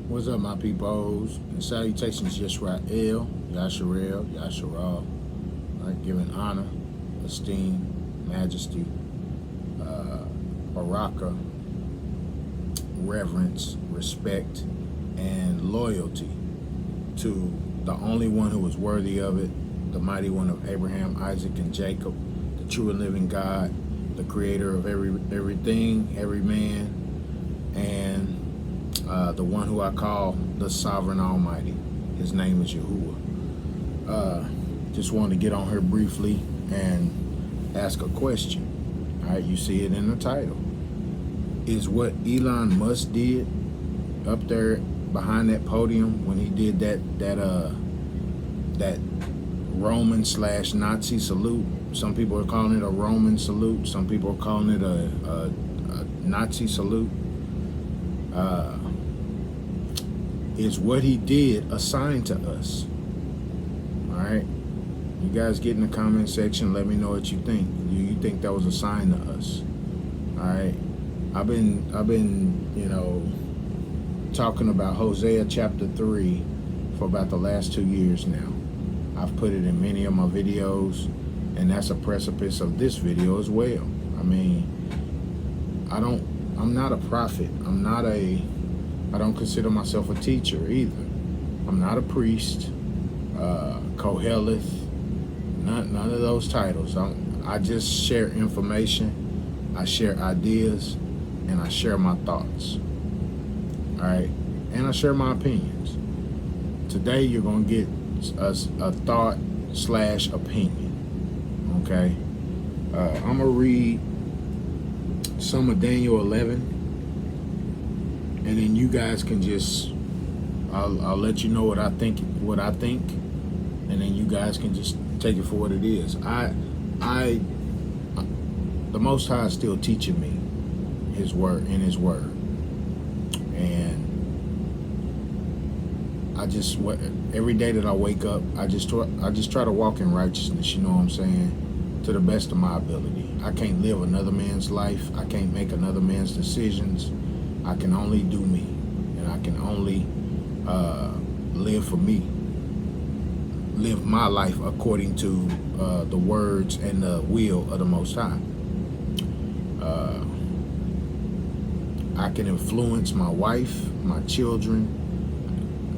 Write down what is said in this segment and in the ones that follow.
What's up, my peoples? And salutations, Yisrael, Yasharel, Yasharal. Right, giving honor, esteem, majesty, baraka, reverence, respect, and loyalty to the only one who is worthy of it, the mighty one of Abraham, Isaac, and Jacob, the true and living God, the creator of everything, every man, and the one who I call the Sovereign Almighty. His name is Yahuwah. Just wanted to get on here briefly and ask a question. All right, you see it in the title. Is what Elon Musk did up there behind that podium when he did that Roman/Nazi salute? Some people are calling it a Roman salute. Some people are calling it a Nazi salute. Is what he did assigned to us? All right, you guys get in the comment section. Let me know what you think. Do you think that was assigned to us? All right, I've been talking about Hosea chapter 3 for about the last 2 years now. I've put it in many of my videos, and that's a precipice of this video as well. I mean, I'm not a prophet. I don't consider myself a teacher either. I'm not a priest, Koheleth, none of those titles. I just share information, I share ideas, and I share my thoughts. All right, and I share my opinions. Today you're gonna get a thought/opinion. Okay, I'm gonna read some of Daniel 11. And then you guys can just, I'll let you know what I think, and then you guys can just take it for what it is. The Most High is still teaching me His word, and every day that I wake up, I just try to walk in righteousness. You know what I'm saying? To the best of my ability. I can't live another man's life. I can't make another man's decisions. I can only do me, and I can only live for me. Live my life according to the words and the will of the Most High. I can influence my wife, my children.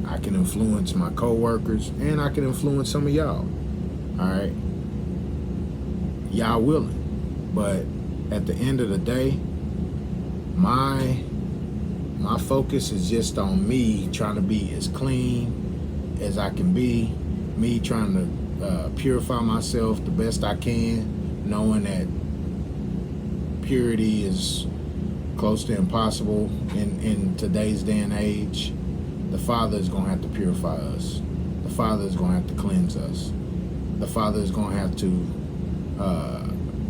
I can influence my co-workers, and I can influence some of y'all. All right, y'all willing. But at the end of the day, my focus is just on me trying to be as clean as I can be, me trying to purify myself the best I can, knowing that purity is close to impossible in today's day and age. The Father is going to have to purify us. The Father is going to have to cleanse us. The Father is going to have to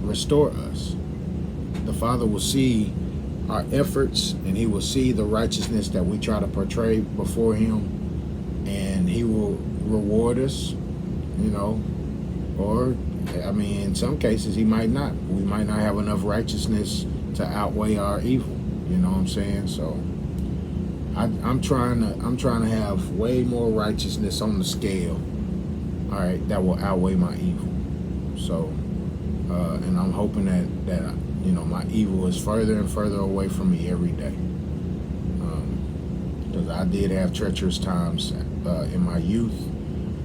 restore us. The Father will see our efforts, and He will see the righteousness that we try to portray before Him, and He will reward us, or I mean, in some cases He might not. We might not have enough righteousness to outweigh our evil. You know what I'm saying? So I'm trying to have way more righteousness on the scale, all right, that will outweigh my evil. So and I'm hoping that my evil is further and further away from me every day. Because I did have treacherous times in my youth,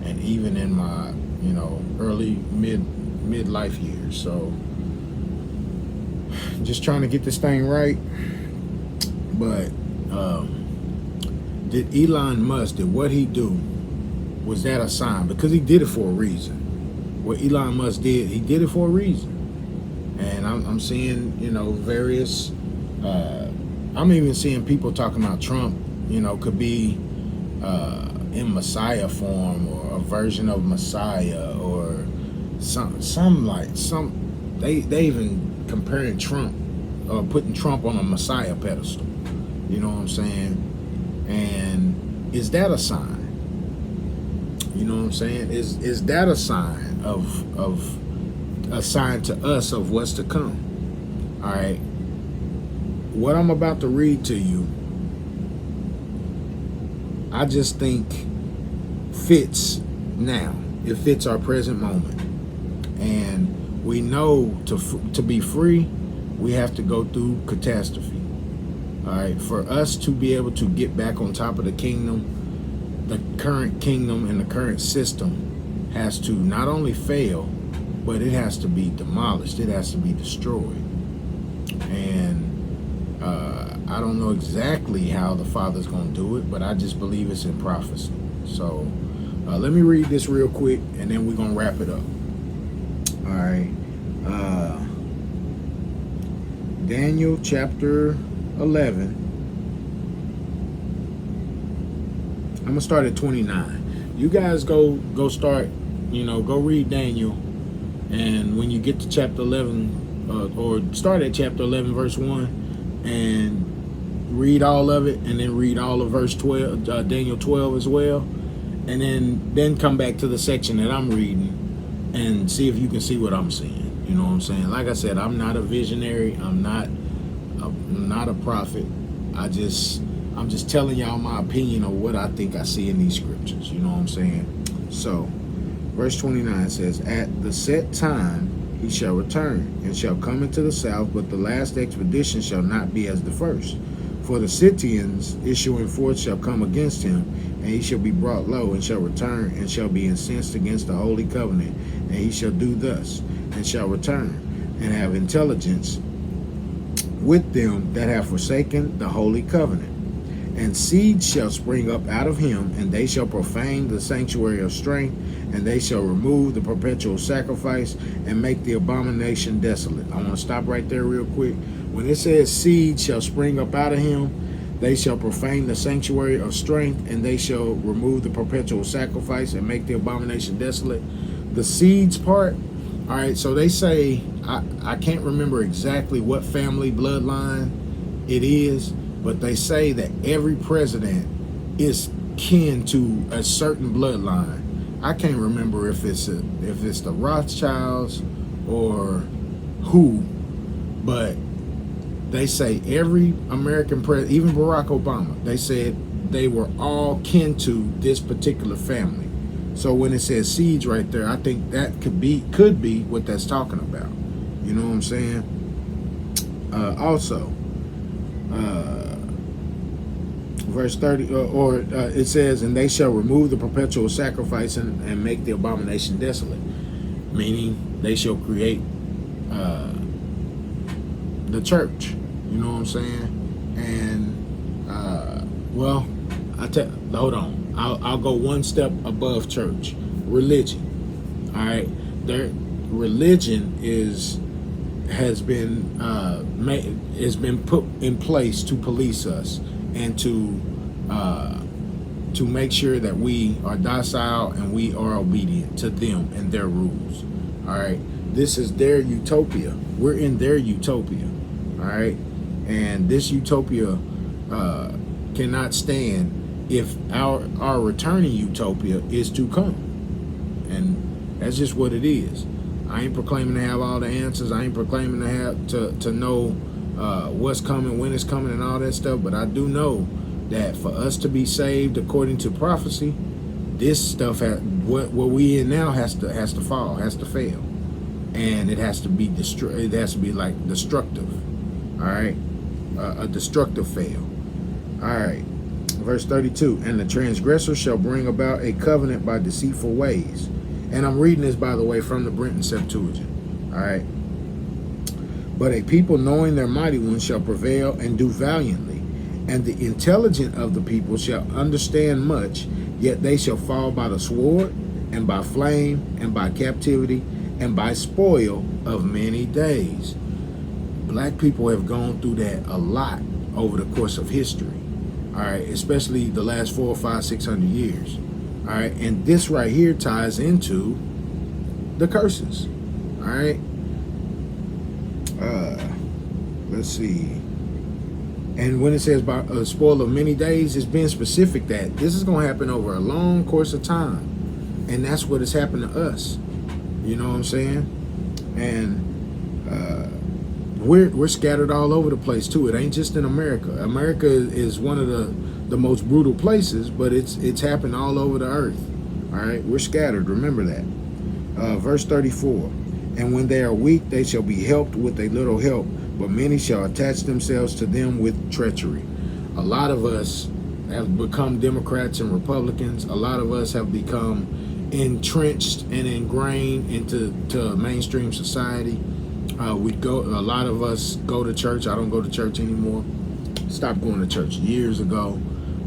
and even in my, early midlife years. So just trying to get this thing right. But did Elon Musk, did what he do, was that a sign? Because he did it for a reason. What Elon Musk did, he did it for a reason. And I'm seeing, various, I'm even seeing people talking about Trump, could be in Messiah form, or a version of Messiah, or they even comparing Trump, putting Trump on a Messiah pedestal. You know what I'm saying? And is that a sign? You know what I'm saying? Is that a sign of a sign to us of what's to come? All right. What I'm about to read to you I just think fits now. It fits our present moment. And we know to be free, we have to go through catastrophe. All right, for us to be able to get back on top of the kingdom, the current kingdom and the current system has to not only fail, but it has to be demolished. It has to be destroyed. And I don't know exactly how the Father's going to do it, but I just believe it's in prophecy. So let me read this real quick, and then we're going to wrap it up. All right. Daniel chapter 11. I'm going to start at 29. You guys go start, go read Daniel. And when you get to chapter 11, or start at chapter 11, verse 1, and read all of it, and then read all of verse 12, Daniel 12 as well. And then come back to the section that I'm reading and see if you can see what I'm seeing. You know what I'm saying? Like I said, I'm not a visionary. I'm not a prophet. I'm just telling y'all my opinion of what I think I see in these scriptures. You know what I'm saying? So, verse 29 says, "At the set time he shall return, and shall come into the south, but the last expedition shall not be as the first. For the Scythians issuing forth shall come against him, and he shall be brought low, and shall return, and shall be incensed against the holy covenant. And he shall do thus, and shall return, and have intelligence with them that have forsaken the holy covenant. And seeds shall spring up out of him, and they shall profane the sanctuary of strength, and they shall remove the perpetual sacrifice, and make the abomination desolate." I want to stop right there real quick. When it says seeds shall spring up out of him, they shall profane the sanctuary of strength, and they shall remove the perpetual sacrifice, and make the abomination desolate. The seeds part, all right, so they say, I can't remember exactly what family bloodline it is, but they say that every president is kin to a certain bloodline. I can't remember if it's the Rothschilds or who, but they say every American president, even Barack Obama, they said they were all kin to this particular family. So when it says seeds right there, I think that could be what that's talking about. You know what I'm saying? Also, verse 30, it says, "And they shall remove the perpetual sacrifice, and make the abomination desolate," meaning they shall create the church. You know what I'm saying? And well, hold on. I'll go one step above church. Religion. All right, their religion has been put in place to police us, and to make sure that we are docile and we are obedient to them and their rules. All right, this is their utopia. We're in their utopia. All right, and this utopia cannot stand if our returning utopia is to come, and that's just what it is. I ain't proclaiming to have all the answers. I ain't proclaiming to have to know what's coming, when it's coming, and all that stuff. But I do know that for us to be saved according to prophecy, this stuff what we in now has to fall, has to fail, and it has to be it has to be like destructive. All right, a destructive fail. All right, verse 32. "And the transgressor shall bring about a covenant by deceitful ways." And I'm reading this, by the way, from the Brenton Septuagint. All right. "But a people knowing their mighty ones shall prevail and do valiantly. And the intelligent of the people shall understand much, yet they shall fall by the sword, and by flame, and by captivity, and by spoil of many days." Black people have gone through that a lot over the course of history. All right, especially the last 400, 500, 600 years. All right, and this right here ties into the curses. All right, let's see. And when it says by a spoil of many days, it's being specific that this is going to happen over a long course of time, and that's what has happened to us. You know what I'm saying? And we're scattered all over the place too. It ain't just in America. America is one of the most brutal places, but it's happened all over the earth. All right, we're scattered. Remember that. Verse 34. And when they are weak, they shall be helped with a little help, but many shall attach themselves to them with treachery. A lot of us have become Democrats and Republicans. A lot of us have become entrenched and ingrained into mainstream society. A lot of us go to church. I don't go to church anymore. Stopped going to church years ago.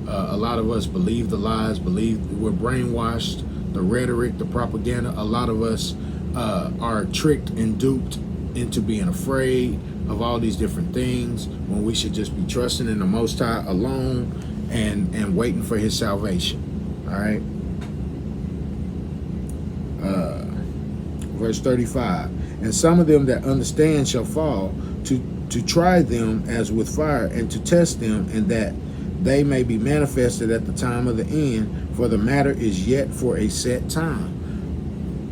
A lot of us believe the lies, we're brainwashed, the rhetoric, the propaganda. A lot of us are tricked and duped into being afraid of all these different things when we should just be trusting in the Most High alone and waiting for his salvation. All right. Verse 35. And some of them that understand shall fall to try them as with fire, and to test them, and that they may be manifested at the time of the end, for the matter is yet for a set time.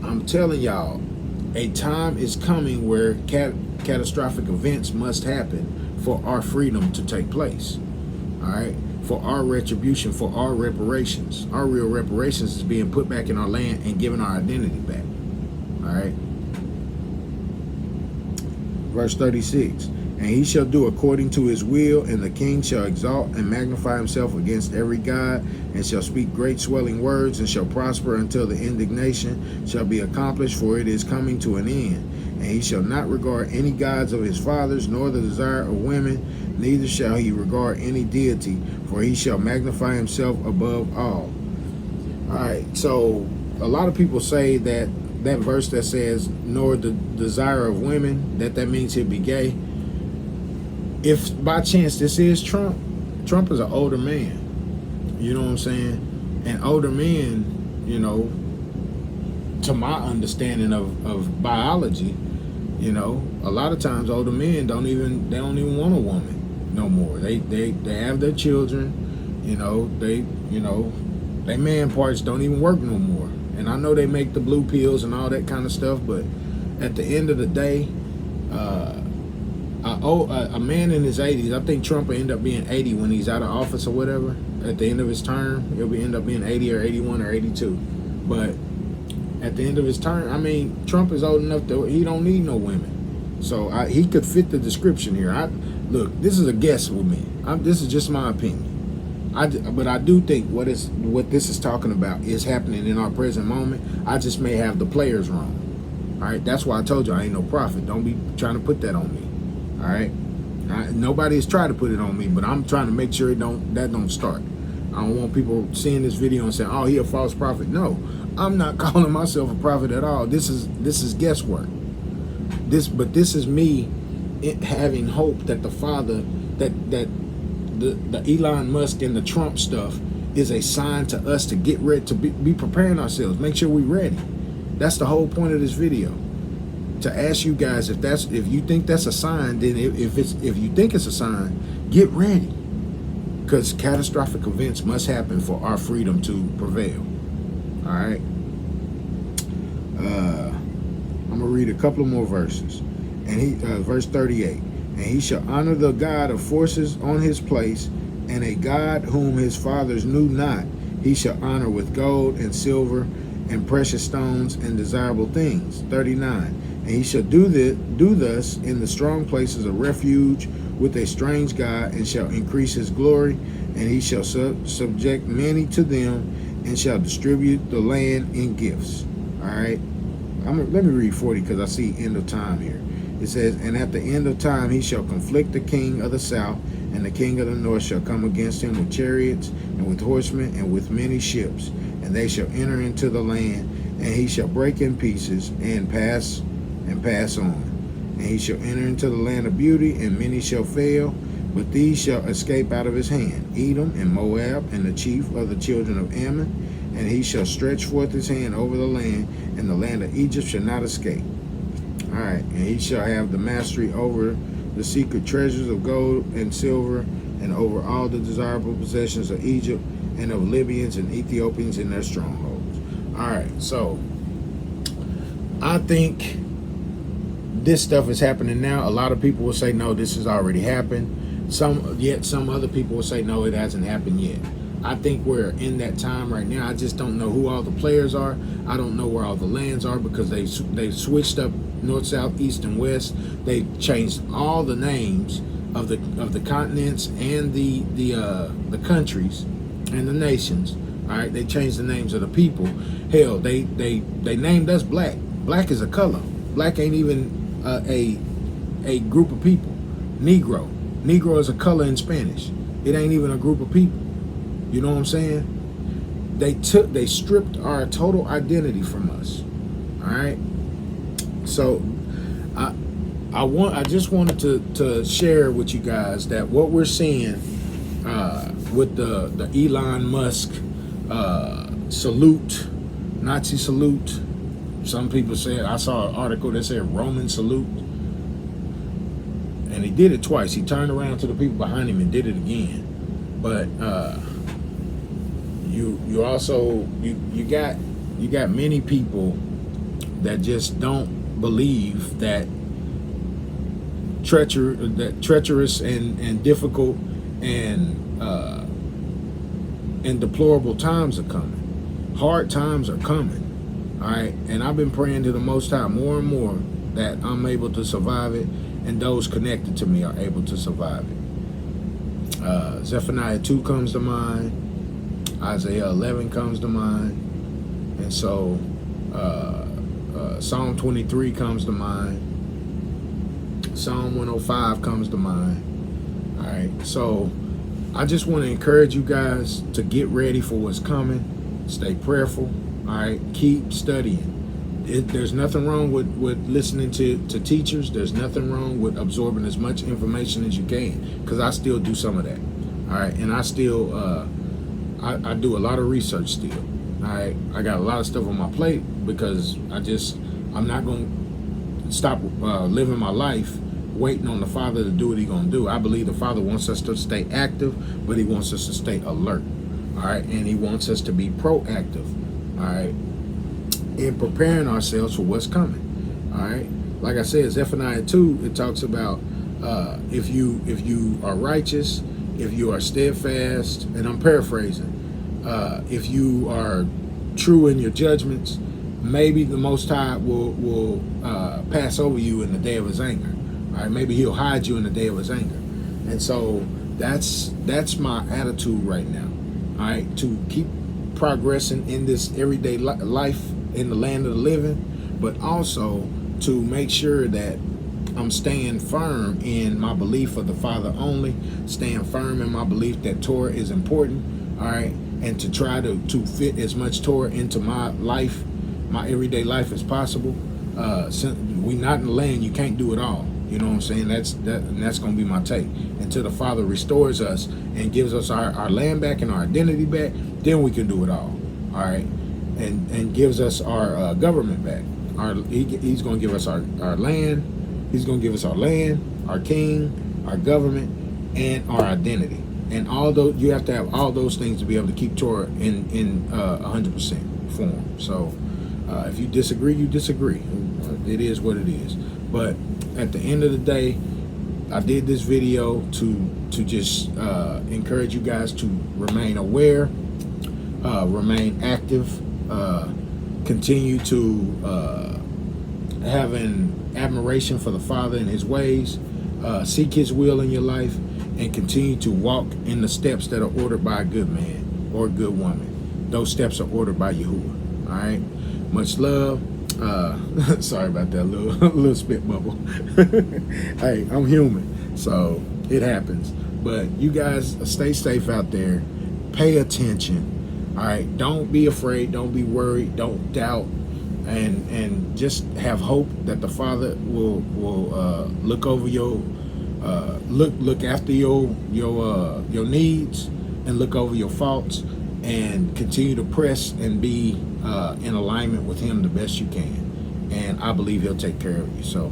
I'm telling y'all, a time is coming where catastrophic events must happen for our freedom to take place. All right, for our retribution, for our reparations. Our real reparations is being put back in our land and given our identity back. All right. Verse 36. And he shall do according to his will, and the king shall exalt and magnify himself against every god, and shall speak great swelling words, and shall prosper until the indignation shall be accomplished, for it is coming to an end. And he shall not regard any gods of his fathers, nor the desire of women, neither shall he regard any deity, for he shall magnify himself above all. All right, so a lot of people say that verse that says, nor the desire of women, that means he'll be gay. If by chance this is Trump is an older man. You know what I'm saying? And older men, you know, to my understanding of biology, you know, a lot of times older men don't even want a woman no more. They have their children, you know, their man parts don't even work no more. And I know they make the blue pills and all that kind of stuff, but at the end of the day, a man in his 80s, I think Trump will end up being 80 when he's out of office or whatever. At the end of his term, he'll end up being 80 or 81 or 82. But at the end of his term, I mean, Trump is old enough that he don't need no women. So he could fit the description here. Look, this is a guess with me. This is just my opinion. But I do think what this is talking about is happening in our present moment. I just may have the players wrong. All right, that's why I told you I ain't no prophet. Don't be trying to put that on me. All right, nobody has tried to put it on me, but I'm trying to make sure that don't start. I don't want people seeing this video and saying, "Oh, he a false prophet." No, I'm not calling myself a prophet at all. This is guesswork. But this is me having hope that the Father, that the Elon Musk and the Trump stuff is a sign to us to get ready, to be preparing ourselves, make sure we're ready. That's the whole point of this video. To ask you guys if you think that's a sign, then if you think it's a sign, get ready, because catastrophic events must happen for our freedom to prevail. All right. I'm gonna read a couple of more verses, and verse 38. And he shall honor the God of forces on his place, and a God whom his fathers knew not, he shall honor with gold and silver and precious stones and desirable things. 39. And he shall do thus in the strong places of refuge with a strange God, and shall increase his glory, and he shall subject many to them, and shall distribute the land in gifts. All right. Let me read 40, because I see end of time here. It says, and at the end of time he shall conflict the king of the south, and the king of the north shall come against him with chariots and with horsemen and with many ships, and they shall enter into the land, and he shall break in pieces and pass on. And he shall enter into the land of beauty, and many shall fail, but these shall escape out of his hand, Edom and Moab and the chief of the children of Ammon. And he shall stretch forth his hand over the land, and the land of Egypt shall not escape. All right, and he shall have the mastery over the secret treasures of gold and silver, and over all the desirable possessions of Egypt, and of Libyans and Ethiopians in their strongholds. All right, so I think this stuff is happening now. A lot of people will say, no, this has already happened. Some other people will say no, it hasn't happened yet. I think we're in that time right now. I just don't know who all the players are. I don't know where all the lands are, because they've switched up north, south, east, and west. They changed all the names of the continents and the countries and the nations. All right, they changed the names of the people. Hell, they named us black. Black is a color. Black ain't even a group of people. Negro is a color in Spanish. It ain't even a group of people. You know what I'm saying? They stripped our total identity from us. All right. So I just wanted to share with you guys that what we're seeing with the Elon Musk salute, Nazi salute. Some people said, I saw an article that said Roman salute. And he did it twice. He turned around to the people behind him and did it again. But you also got many people that just don't believe that treacherous and difficult and deplorable times are coming. Hard times are coming. All right, and I've been praying to the Most High more and more that I'm able to survive it, and those connected to me are able to survive it. Zephaniah 2 comes to mind. Isaiah 11 comes to mind. And so Psalm 23 comes to mind. Psalm 105 comes to mind. All right, so I just want to encourage you guys to get ready for what's coming. Stay prayerful. All right, keep studying. There's nothing wrong with listening to teachers. There's nothing wrong with absorbing as much information as you can, because I still do some of that. All right, and I still I do a lot of research still. All right, I got a lot of stuff on my plate because I'm not going to stop living my life waiting on the Father to do what He's going to do. I believe the Father wants us to stay active, but He wants us to stay alert. All right, and He wants us to be proactive. All right, in preparing ourselves for what's coming. All right, like I said, Zephaniah 2, it talks about if you are righteous, if you are steadfast, and I'm paraphrasing, if you are true in your judgments, maybe the Most High will pass over you in the day of His anger. All right, maybe He'll hide you in the day of His anger. And so that's my attitude right now. All right, to keep progressing in this everyday life in the land of the living, but also to make sure that I'm staying firm in my belief of the Father only, staying firm in my belief that Torah is important, all right, and to try to fit as much Torah into my life, my everyday life as possible. We not in the land, you can't do it all. You know what I'm saying? That's going to be my take. Until the Father restores us and gives us our land back and our identity back, then we can do it all. All right, and gives us our government back. He's going to give us our land. He's going to give us our land, our king, our government, and our identity. And all those, you have to have all those things to be able to keep Torah in 100% form. So if you disagree, you disagree. It is what it is. But at the end of the day, I did this video to just encourage you guys to remain aware, remain active, continue to have an admiration for the Father and His ways, seek His will in your life, and continue to walk in the steps that are ordered by a good man or a good woman. Those steps are ordered by Yahuwah. All right, much love. Sorry about that little spit bubble. Hey, I'm human, so it happens. But you guys stay safe out there. Pay attention. All right, don't be afraid. Don't be worried. Don't doubt. And just have hope that the Father will look over your look after your needs and look over your faults, and continue to press and be in alignment with Him the best you can. And I believe He'll take care of you. So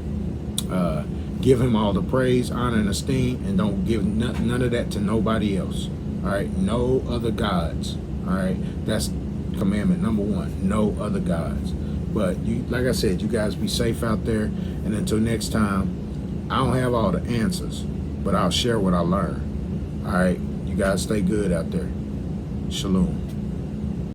give Him all the praise, honor, and esteem, and don't give none of that to nobody else. All right, no other gods. All right, that's commandment number 1. No other gods. But you, like I said, you guys be safe out there. And until next time, I don't have all the answers, but I'll share what I learn. All right, you guys stay good out there. Shalom.